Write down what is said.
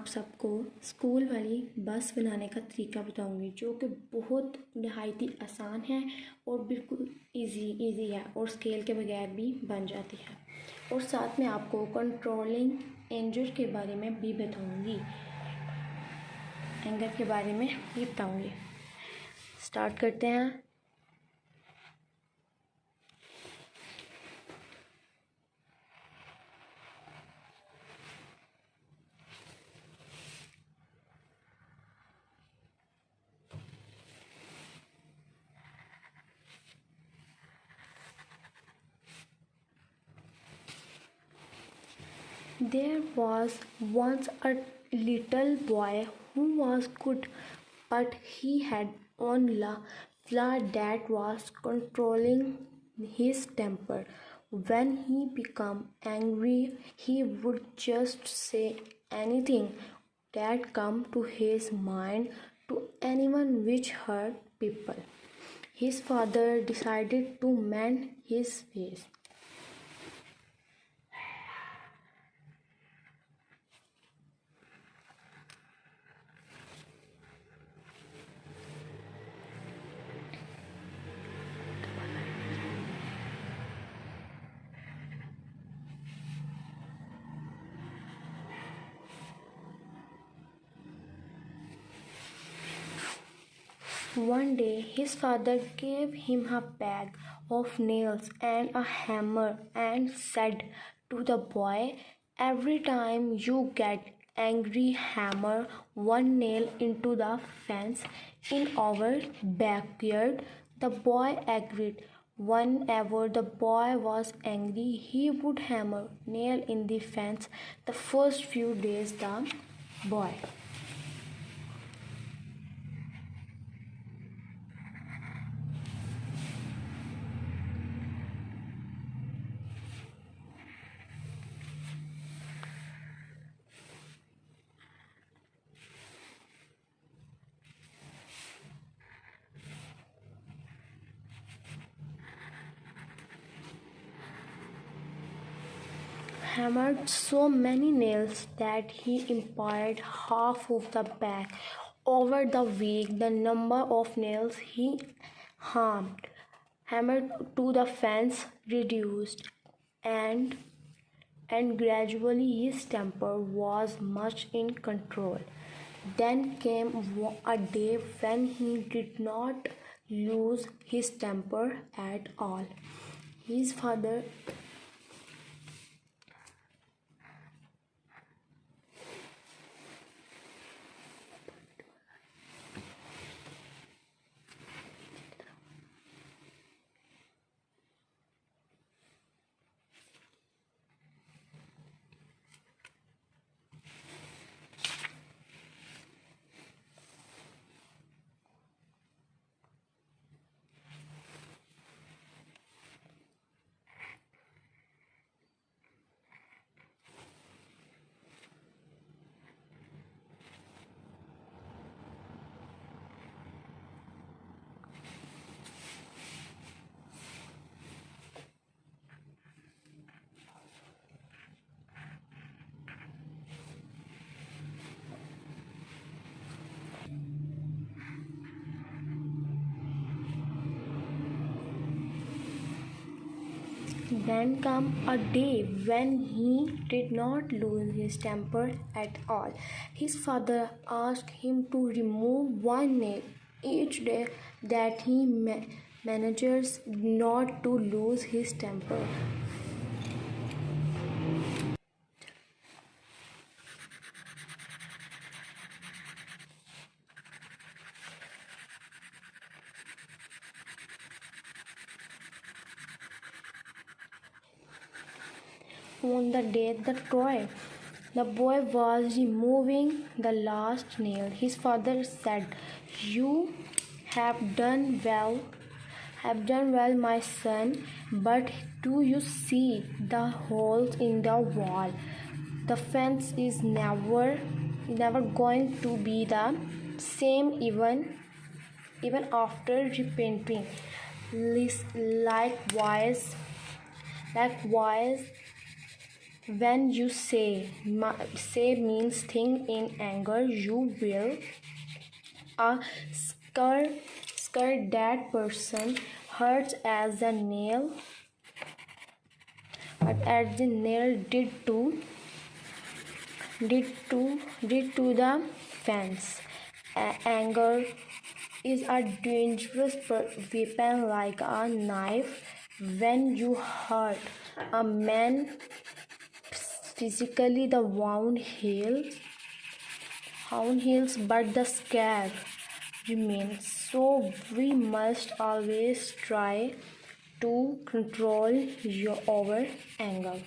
आप सबको स्कूल वाली बस बनाने का तरीका बताऊंगी, जो कि बहुत नहायत ही आसान है और बिल्कुल इजी है और स्केल के बगैर भी बन जाती है। और साथ में आपको कंट्रोलिंग एंगर के बारे में भी बताऊंगी, एंगर के बारे में भी बताऊंगी। स्टार्ट करते हैं। There was once a little boy who was good, but he had one flaw, that was controlling his temper. When he became angry, he would just say anything that came to his mind to anyone which hurt people. His father decided to mend his ways. One day his father gave him a bag of nails and a hammer and said to the boy, "Every time you get angry, hammer one nail into the fence in our backyard." The boy agreed. Whenever the boy was angry, he would hammer nail in the fence. The first few days the boy hammered so many nails that he impaired half of the bag. Over the week, the number of nails he hammered to the fence reduced, and gradually his temper was much in control. Then came a day when he did not lose his temper at all. His father Then came a day when he did not lose his temper at all. His father asked him to remove one nail each day, that he manages not to lose his temper. On the day the boy was removing the last nail, his father said, "You have done well, my son, but do you see the holes in the wall? The fence is never going to be the same even after repainting. Likewise When you say means thing in anger, you will scar that person hurts as the nail did to the fence. Anger is a dangerous weapon like a knife. When you hurt a man physically, the wound heals, but the scar remains. So we must always try to control our anger.